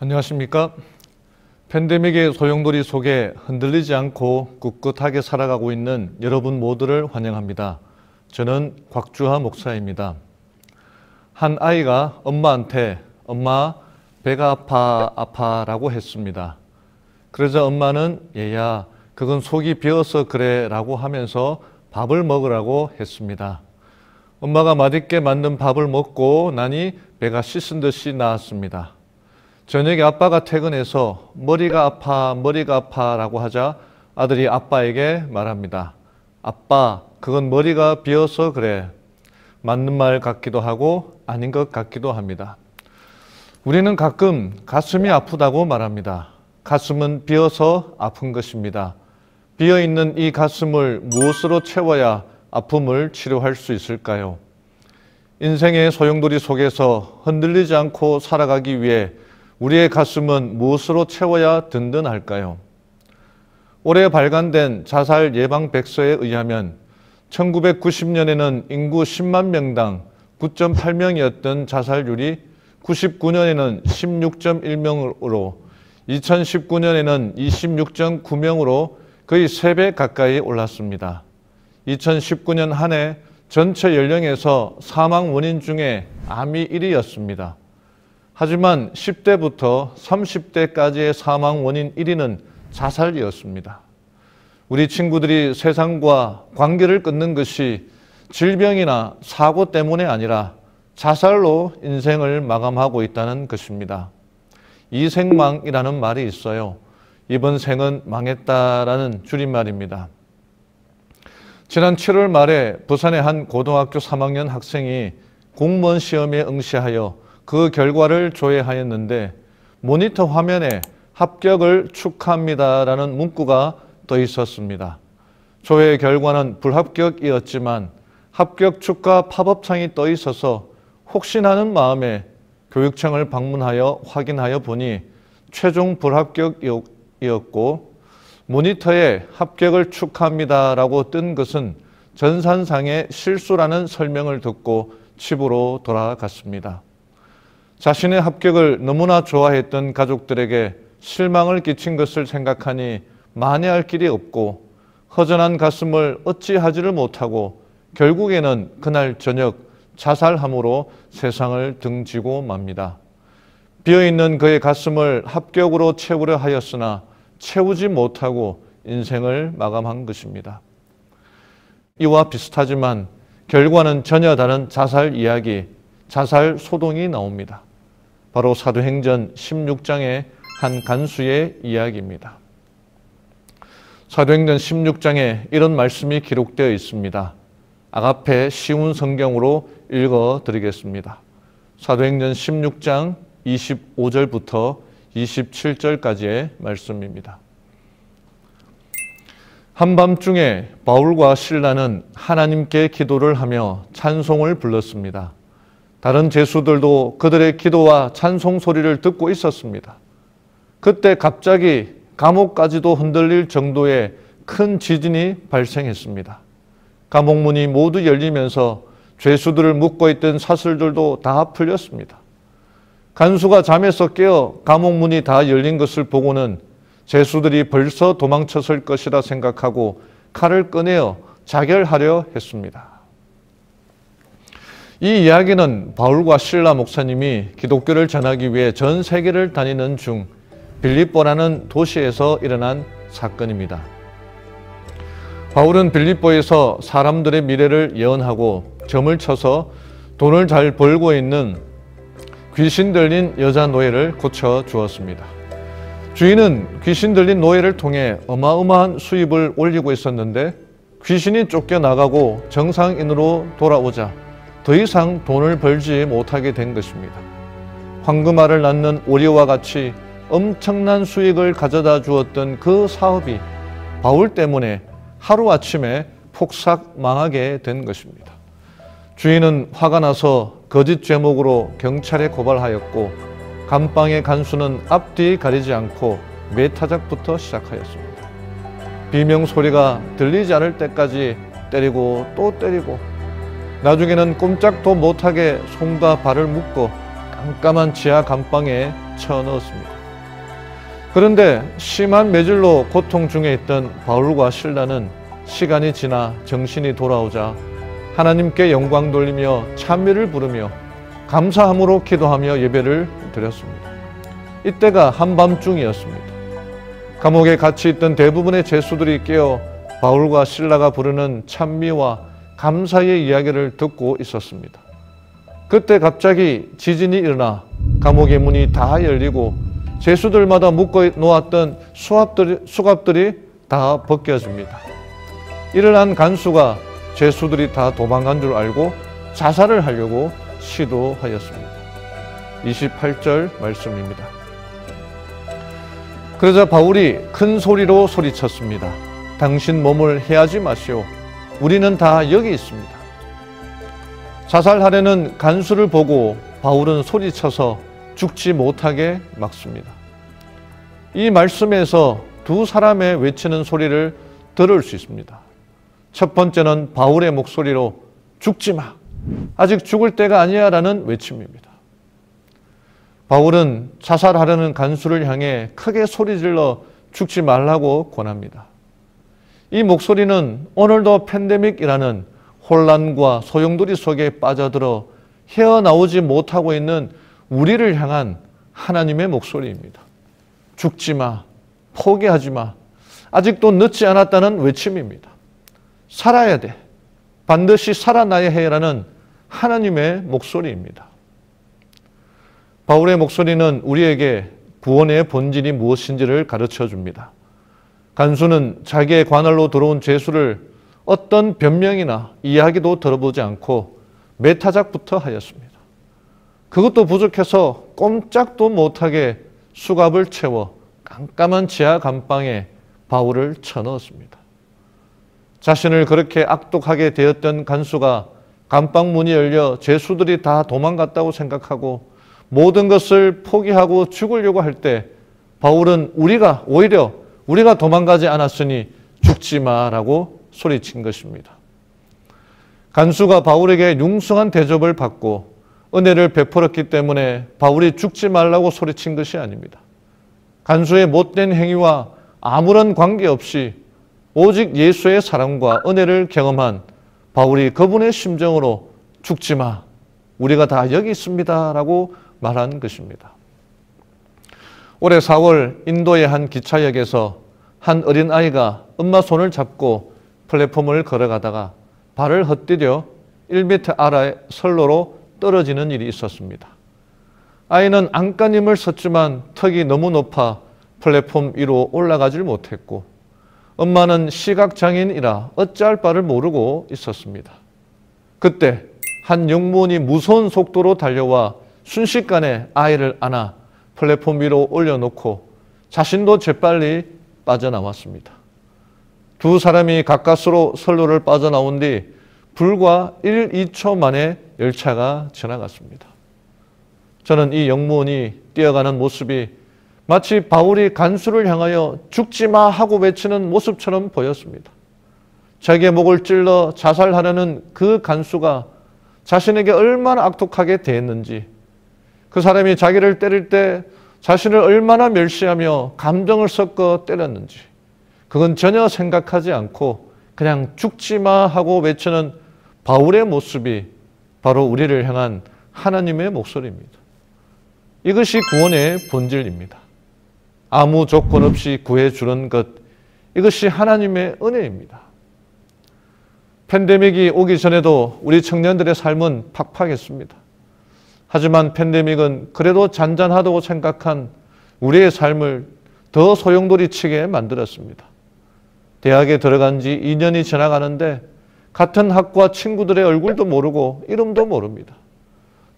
안녕하십니까? 팬데믹의 소용돌이 속에 흔들리지 않고 꿋꿋하게 살아가고 있는 여러분 모두를 환영합니다. 저는 곽주하 목사입니다. 한 아이가 엄마한테 엄마 배가 아파라고 했습니다. 그러자 엄마는 얘야 그건 속이 비어서 그래 라고 하면서 밥을 먹으라고 했습니다. 엄마가 맛있게 만든 밥을 먹고 나니 배가 씻은 듯이 나았습니다. 저녁에 아빠가 퇴근해서 머리가 아파 라고 하자 아들이 아빠에게 말합니다. 아빠, 그건 머리가 비어서 그래. 맞는 말 같기도 하고 아닌 것 같기도 합니다. 우리는 가끔 가슴이 아프다고 말합니다. 가슴은 비어서 아픈 것입니다. 비어있는 이 가슴을 무엇으로 채워야 아픔을 치료할 수 있을까요? 인생의 소용돌이 속에서 흔들리지 않고 살아가기 위해 우리의 가슴은 무엇으로 채워야 든든할까요? 올해 발간된 자살 예방 백서에 의하면 1990년에는 인구 10만 명당 9.8명이었던 자살률이 99년에는 16.1명으로 2019년에는 26.9명으로 거의 3배 가까이 올랐습니다. 2019년 한 해 전체 연령에서 사망 원인 중에 암이 1위였습니다. 하지만 10대부터 30대까지의 사망 원인 1위는 자살이었습니다. 우리 친구들이 세상과 관계를 끊는 것이 질병이나 사고 때문에 아니라 자살로 인생을 마감하고 있다는 것입니다. 이생망이라는 말이 있어요. 이번 생은 망했다라는 줄임말입니다. 지난 7월 말에 부산의 한 고등학교 3학년 학생이 공무원 시험에 응시하여 그 결과를 조회하였는데 모니터 화면에 합격을 축하합니다라는 문구가 떠 있었습니다. 조회 결과는 불합격이었지만 합격 축하 팝업창이 떠 있어서 혹시나 하는 마음에 교육청을 방문하여 확인하여 보니 최종 불합격이었고 모니터에 합격을 축하합니다라고 뜬 것은 전산상의 실수라는 설명을 듣고 집으로 돌아갔습니다. 자신의 합격을 너무나 좋아했던 가족들에게 실망을 끼친 것을 생각하니 만회할 길이 없고 허전한 가슴을 어찌하지를 못하고 결국에는 그날 저녁 자살함으로 세상을 등지고 맙니다. 비어있는 그의 가슴을 합격으로 채우려 하였으나 채우지 못하고 인생을 마감한 것입니다. 이와 비슷하지만 결과는 전혀 다른 자살 이야기, 자살 소동이 나옵니다. 바로 사도행전 16장의 한 간수의 이야기입니다. 사도행전 16장에 이런 말씀이 기록되어 있습니다. 아가페 쉬운 성경으로 읽어드리겠습니다. 사도행전 16장 25절부터 27절까지의 말씀입니다. 한밤중에 바울과 실라는 하나님께 기도를 하며 찬송을 불렀습니다. 다른 제수들도 그들의 기도와 찬송 소리를 듣고 있었습니다. 그때 갑자기 감옥까지도 흔들릴 정도의 큰 지진이 발생했습니다. 감옥문이 모두 열리면서 죄수들을 묶고 있던 사슬들도 다 풀렸습니다. 간수가 잠에서 깨어 감옥문이 다 열린 것을 보고는 죄수들이 벌써 도망쳤을 것이라 생각하고 칼을 꺼내어 자결하려 했습니다. 이 이야기는 바울과 실라 목사님이 기독교를 전하기 위해 전 세계를 다니는 중 빌립보라는 도시에서 일어난 사건입니다. 바울은 빌립보에서 사람들의 미래를 예언하고 점을 쳐서 돈을 잘 벌고 있는 귀신 들린 여자 노예를 고쳐 주었습니다. 주인은 귀신 들린 노예를 통해 어마어마한 수입을 올리고 있었는데 귀신이 쫓겨나가고 정상인으로 돌아오자 더 이상 돈을 벌지 못하게 된 것입니다. 황금알을 낳는 오리와 같이 엄청난 수익을 가져다 주었던 그 사업이 바울 때문에 하루아침에 폭삭 망하게 된 것입니다. 주인은 화가 나서 거짓 죄목으로 경찰에 고발하였고 감방의 간수는 앞뒤 가리지 않고 매타작부터 시작하였습니다. 비명 소리가 들리지 않을 때까지 때리고 또 때리고 나중에는 꼼짝도 못하게 손과 발을 묶어 깜깜한 지하 감방에 쳐넣었습니다. 그런데 심한 매질로 고통 중에 있던 바울과 실라는 시간이 지나 정신이 돌아오자 하나님께 영광 돌리며 찬미를 부르며 감사함으로 기도하며 예배를 드렸습니다. 이때가 한밤중이었습니다. 감옥에 갇혀 있던 대부분의 죄수들이 깨어 바울과 실라가 부르는 찬미와 감사의 이야기를 듣고 있었습니다. 그때 갑자기 지진이 일어나 감옥의 문이 다 열리고 죄수들마다 묶어 놓았던 수갑들이 다 벗겨집니다. 이를 한 간수가 죄수들이 다 도망간 줄 알고 자살을 하려고 시도하였습니다. 28절 말씀입니다. 그러자 바울이 큰 소리로 소리쳤습니다. 당신 몸을 해하지 마시오. 우리는 다 여기 있습니다. 자살하려는 간수를 보고 바울은 소리쳐서 죽지 못하게 막습니다. 이 말씀에서 두 사람의 외치는 소리를 들을 수 있습니다. 첫 번째는 바울의 목소리로 죽지 마. 아직 죽을 때가 아니야 라는 외침입니다. 바울은 자살하려는 간수를 향해 크게 소리질러 죽지 말라고 권합니다. 이 목소리는 오늘도 팬데믹이라는 혼란과 소용돌이 속에 빠져들어 헤어나오지 못하고 있는 우리를 향한 하나님의 목소리입니다. 죽지 마, 포기하지 마, 아직도 늦지 않았다는 외침입니다. 살아야 돼, 반드시 살아나야 해라는 하나님의 목소리입니다. 바울의 목소리는 우리에게 구원의 본질이 무엇인지를 가르쳐 줍니다. 간수는 자기의 관할로 들어온 죄수를 어떤 변명이나 이야기도 들어보지 않고 매타작부터 하였습니다. 그것도 부족해서 꼼짝도 못하게 수갑을 채워 깜깜한 지하 감방에 바울을 쳐넣었습니다. 자신을 그렇게 악독하게 대했던 간수가 감방 문이 열려 죄수들이 다 도망갔다고 생각하고 모든 것을 포기하고 죽으려고 할 때 바울은 오히려 우리가 도망가지 않았으니 죽지 마라고 소리친 것입니다. 간수가 바울에게 융숭한 대접을 받고 은혜를 베풀었기 때문에 바울이 죽지 말라고 소리친 것이 아닙니다. 간수의 못된 행위와 아무런 관계없이 오직 예수의 사랑과 은혜를 경험한 바울이 그분의 심정으로 죽지 마, 우리가 다 여기 있습니다 라고 말한 것입니다. 올해 4월 인도의 한 기차역에서 한 어린아이가 엄마 손을 잡고 플랫폼을 걸어가다가 발을 헛디뎌 1m 아래의 선로로 떨어지는 일이 있었습니다. 아이는 안간힘을 썼지만 턱이 너무 높아 플랫폼 위로 올라가질 못했고 엄마는 시각장애인이라 어찌할 바를 모르고 있었습니다. 그때 한 영무원이 무서운 속도로 달려와 순식간에 아이를 안아 플랫폼 위로 올려놓고 자신도 재빨리 빠져나왔습니다. 두 사람이 가까스로 선로를 빠져나온 뒤 불과 1, 2초 만에 열차가 지나갔습니다. 저는 이 영무원이 뛰어가는 모습이 마치 바울이 간수를 향하여 죽지 마 하고 외치는 모습처럼 보였습니다. 자기의 목을 찔러 자살하려는 그 간수가 자신에게 얼마나 악독하게 대했는지, 그 사람이 자기를 때릴 때 자신을 얼마나 멸시하며 감정을 섞어 때렸는지 그건 전혀 생각하지 않고 그냥 죽지 마 하고 외치는 바울의 모습이 바로 우리를 향한 하나님의 목소리입니다. 이것이 구원의 본질입니다. 아무 조건 없이 구해주는 것, 이것이 하나님의 은혜입니다. 팬데믹이 오기 전에도 우리 청년들의 삶은 팍팍했습니다. 하지만 팬데믹은 그래도 잔잔하다고 생각한 우리의 삶을 더 소용돌이치게 만들었습니다. 대학에 들어간 지 2년이 지나가는데 같은 학과 친구들의 얼굴도 모르고 이름도 모릅니다.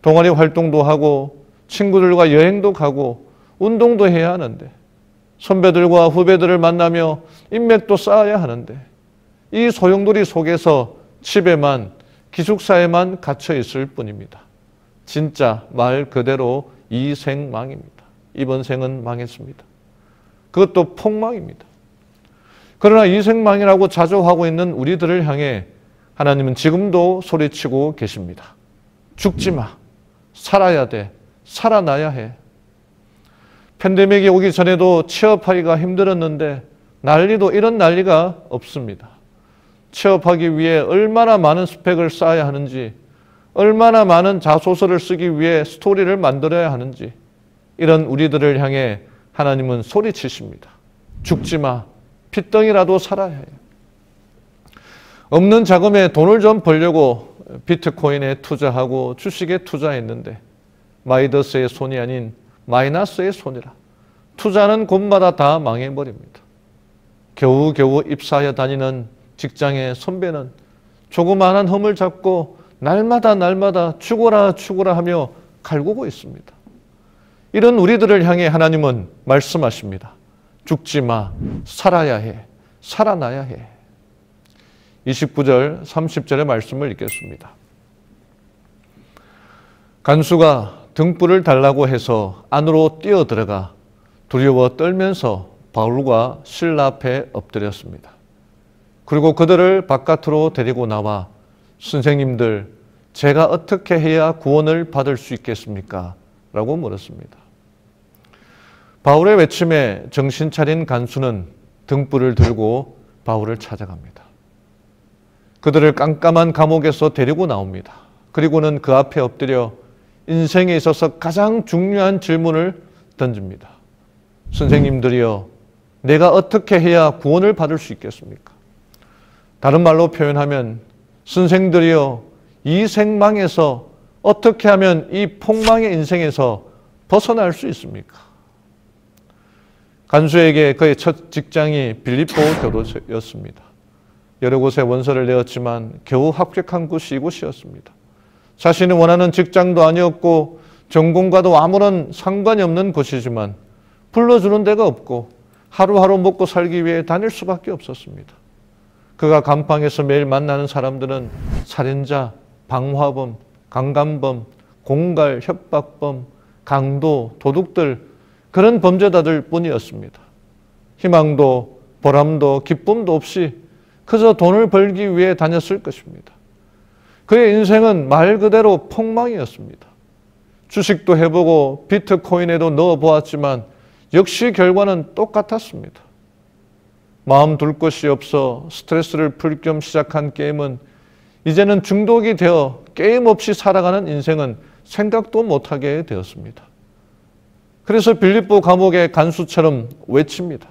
동아리 활동도 하고 친구들과 여행도 가고 운동도 해야 하는데 선배들과 후배들을 만나며 인맥도 쌓아야 하는데 이 소용돌이 속에서 집에만 기숙사에만 갇혀 있을 뿐입니다. 진짜 말 그대로 이생망입니다. 이번 생은 망했습니다. 그것도 폭망입니다. 그러나 이생망이라고 자조하고 있는 우리들을 향해 하나님은 지금도 소리치고 계십니다. 죽지 마. 살아야 돼. 살아나야 해. 팬데믹이 오기 전에도 취업하기가 힘들었는데 난리도 이런 난리가 없습니다. 취업하기 위해 얼마나 많은 스펙을 쌓아야 하는지, 얼마나 많은 자소서를 쓰기 위해 스토리를 만들어야 하는지, 이런 우리들을 향해 하나님은 소리치십니다. 죽지 마. 핏덩이라도 살아야 해요. 없는 자금에 돈을 좀 벌려고 비트코인에 투자하고 주식에 투자했는데 마이더스의 손이 아닌 마이너스의 손이라 투자는 곳마다 다 망해버립니다. 겨우겨우 입사하여 다니는 직장의 선배는 조그마한 흠을 잡고 날마다 죽어라 하며 갈구고 있습니다. 이런 우리들을 향해 하나님은 말씀하십니다. 죽지 마. 살아야 해. 살아나야 해. 29절, 30절의 말씀을 읽겠습니다. 간수가 등불을 달라고 해서 안으로 뛰어들어가 두려워 떨면서 바울과 실라 앞에 엎드렸습니다. 그리고 그들을 바깥으로 데리고 나와 선생님들, 제가 어떻게 해야 구원을 받을 수 있겠습니까? 라고 물었습니다. 바울의 외침에 정신 차린 간수는 등불을 들고 바울을 찾아갑니다. 그들을 깜깜한 감옥에서 데리고 나옵니다. 그리고는 그 앞에 엎드려 인생에 있어서 가장 중요한 질문을 던집니다. 선생님들이여, 내가 어떻게 해야 구원을 받을 수 있겠습니까? 다른 말로 표현하면 선생들이여, 이 생망에서 어떻게 하면 이 폭망의 인생에서 벗어날 수 있습니까? 간수에게 그의 첫 직장이 빌립보 교도소였습니다. 여러 곳에 원서를 내었지만 겨우 합격한 곳이 이곳이었습니다. 자신이 원하는 직장도 아니었고 전공과도 아무런 상관이 없는 곳이지만 불러주는 데가 없고 하루하루 먹고 살기 위해 다닐 수밖에 없었습니다. 그가 감방에서 매일 만나는 사람들은 살인자, 방화범, 강간범, 공갈, 협박범, 강도, 도둑들, 그런 범죄자들 뿐이었습니다. 희망도 보람도 기쁨도 없이 그저 돈을 벌기 위해 다녔을 것입니다. 그의 인생은 말 그대로 폭망이었습니다. 주식도 해보고 비트코인에도 넣어보았지만 역시 결과는 똑같았습니다. 마음 둘 곳이 없어 스트레스를 풀 겸 시작한 게임은 이제는 중독이 되어 게임 없이 살아가는 인생은 생각도 못하게 되었습니다. 그래서 빌립보 감옥의 간수처럼 외칩니다.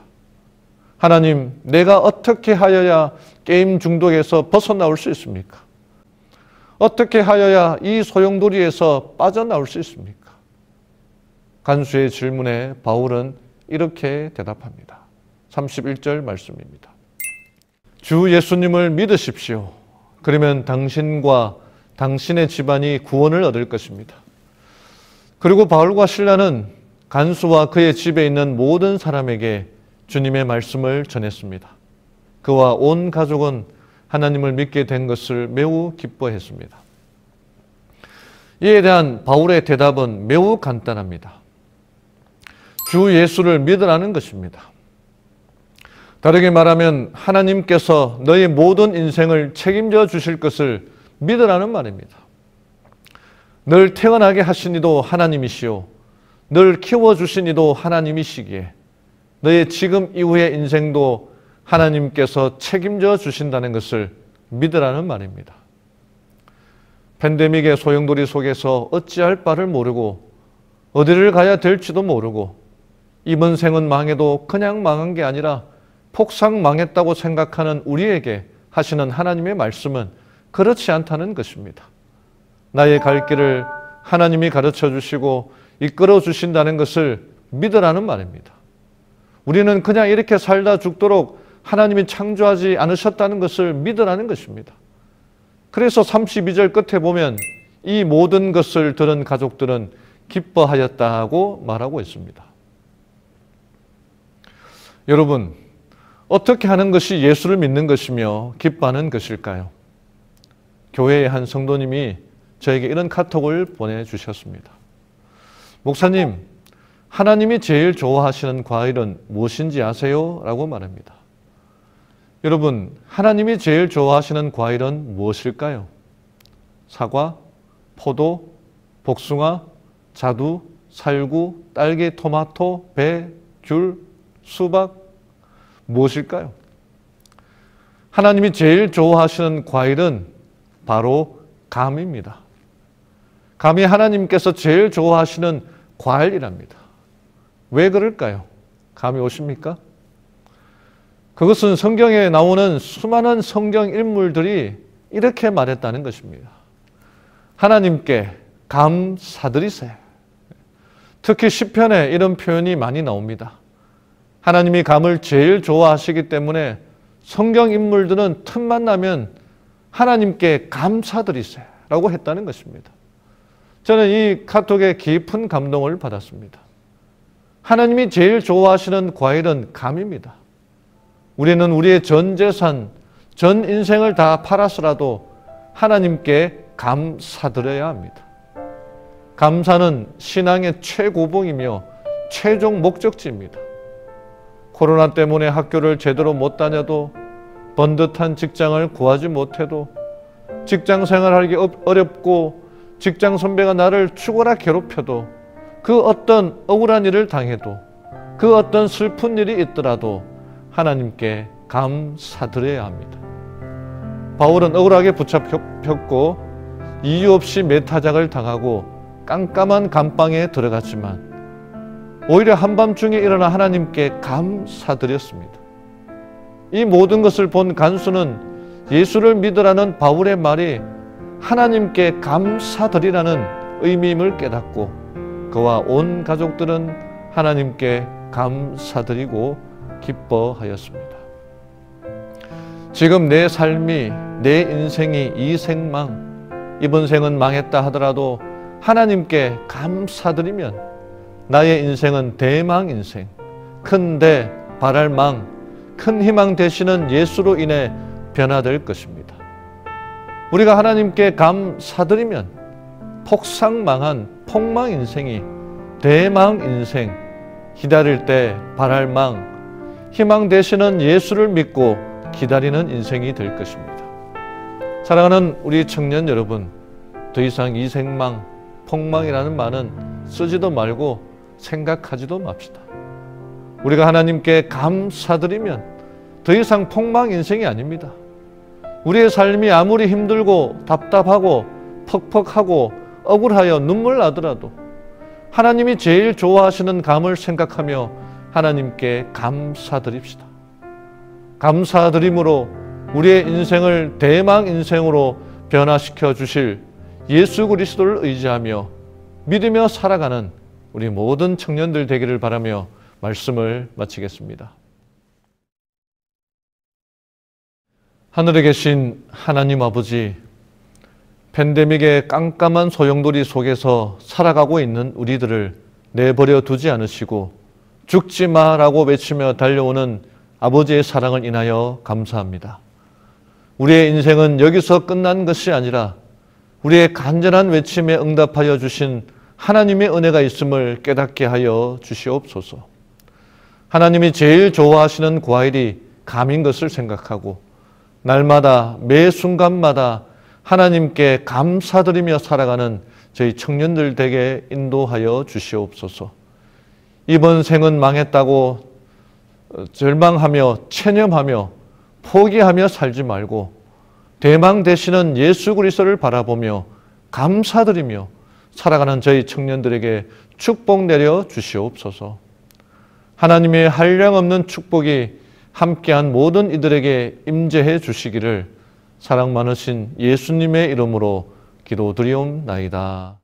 하나님, 내가 어떻게 하여야 게임 중독에서 벗어나올 수 있습니까? 어떻게 하여야 이 소용돌이에서 빠져나올 수 있습니까? 간수의 질문에 바울은 이렇게 대답합니다. 31절 말씀입니다. 주 예수님을 믿으십시오. 그러면 당신과 당신의 집안이 구원을 얻을 것입니다. 그리고 바울과 실라는 간수와 그의 집에 있는 모든 사람에게 주님의 말씀을 전했습니다. 그와 온 가족은 하나님을 믿게 된 것을 매우 기뻐했습니다. 이에 대한 바울의 대답은 매우 간단합니다. 주 예수를 믿으라는 것입니다. 다르게 말하면 하나님께서 너의 모든 인생을 책임져 주실 것을 믿으라는 말입니다. 널 태어나게 하신 이도 하나님이시오. 널 키워주신 이도 하나님이시기에 너의 지금 이후의 인생도 하나님께서 책임져 주신다는 것을 믿으라는 말입니다. 팬데믹의 소용돌이 속에서 어찌할 바를 모르고 어디를 가야 될지도 모르고 이번 생은 망해도 그냥 망한 게 아니라 폭삭 망했다고 생각하는 우리에게 하시는 하나님의 말씀은 그렇지 않다는 것입니다. 나의 갈 길을 하나님이 가르쳐 주시고 이끌어 주신다는 것을 믿으라는 말입니다. 우리는 그냥 이렇게 살다 죽도록 하나님이 창조하지 않으셨다는 것을 믿으라는 것입니다. 그래서 32절 끝에 보면 이 모든 것을 들은 가족들은 기뻐하였다고 말하고 있습니다. 여러분, 어떻게 하는 것이 예수를 믿는 것이며 기뻐하는 것일까요? 교회의 한 성도님이 저에게 이런 카톡을 보내주셨습니다. 목사님, 하나님이 제일 좋아하시는 과일은 무엇인지 아세요? 라고 말합니다. 여러분, 하나님이 제일 좋아하시는 과일은 무엇일까요? 사과, 포도, 복숭아, 자두, 살구, 딸기, 토마토, 배, 귤, 수박, 무엇일까요? 하나님이 제일 좋아하시는 과일은 바로 감입니다. 감이 하나님께서 제일 좋아하시는 과일이랍니다. 왜 그럴까요? 감이 오십니까? 그것은 성경에 나오는 수많은 성경 인물들이 이렇게 말했다는 것입니다. 하나님께 감사드리세. 특히 시편에 이런 표현이 많이 나옵니다. 하나님이 감을 제일 좋아하시기 때문에 성경 인물들은 틈만 나면 하나님께 감사드리세 라고 했다는 것입니다. 저는 이 카톡에 깊은 감동을 받았습니다. 하나님이 제일 좋아하시는 과일은 감입니다. 우리는 우리의 전 재산, 전 인생을 다 팔아서라도 하나님께 감사드려야 합니다. 감사는 신앙의 최고봉이며 최종 목적지입니다. 코로나 때문에 학교를 제대로 못 다녀도, 번듯한 직장을 구하지 못해도, 직장 생활하기 어렵고 직장 선배가 나를 죽어라 괴롭혀도, 그 어떤 억울한 일을 당해도, 그 어떤 슬픈 일이 있더라도 하나님께 감사드려야 합니다. 바울은 억울하게 붙잡혔고 이유 없이 매타작을 당하고 깜깜한 감방에 들어갔지만 오히려 한밤중에 일어나 하나님께 감사드렸습니다. 이 모든 것을 본 간수는 예수를 믿으라는 바울의 말이 하나님께 감사드리라는 의미임을 깨닫고 그와 온 가족들은 하나님께 감사드리고 기뻐하였습니다. 지금 내 삶이, 내 인생이 이 생망, 이번 생은 망했다 하더라도 하나님께 감사드리면 나의 인생은 대망 인생, 큰데 바랄 망, 큰 희망 되시는 예수로 인해 변화될 것입니다. 우리가 하나님께 감사드리면 폭삭망한 폭망 인생이 대망 인생, 기다릴 때 바랄 망, 희망 되시는 예수를 믿고 기다리는 인생이 될 것입니다. 사랑하는 우리 청년 여러분, 더 이상 이 생망, 폭망이라는 말은 쓰지도 말고 생각하지도 맙시다. 우리가 하나님께 감사드리면 더 이상 폭망 인생이 아닙니다. 우리의 삶이 아무리 힘들고 답답하고 퍽퍽하고 억울하여 눈물 나더라도 하나님이 제일 좋아하시는 감을 생각하며 하나님께 감사드립시다. 감사드림으로 우리의 인생을 대망 인생으로 변화시켜 주실 예수 그리스도를 의지하며 믿으며 살아가는 우리 모든 청년들 되기를 바라며 말씀을 마치겠습니다. 하늘에 계신 하나님 아버지, 팬데믹의 깜깜한 소용돌이 속에서 살아가고 있는 우리들을 내버려 두지 않으시고 죽지 마라고 외치며 달려오는 아버지의 사랑을 인하여 감사합니다. 우리의 인생은 여기서 끝난 것이 아니라 우리의 간절한 외침에 응답하여 주신 하나님의 은혜가 있음을 깨닫게 하여 주시옵소서. 하나님이 제일 좋아하시는 과일이 감인 것을 생각하고 날마다 매 순간마다 하나님께 감사드리며 살아가는 저희 청년들 되게 인도하여 주시옵소서. 이번 생은 망했다고 절망하며 체념하며 포기하며 살지 말고 대망 되시는 예수 그리스도를 바라보며 감사드리며 살아가는 저희 청년들에게 축복 내려 주시옵소서. 하나님의 한량없는 축복이 함께한 모든 이들에게 임재해 주시기를 사랑 많으신 예수님의 이름으로 기도드리옵나이다.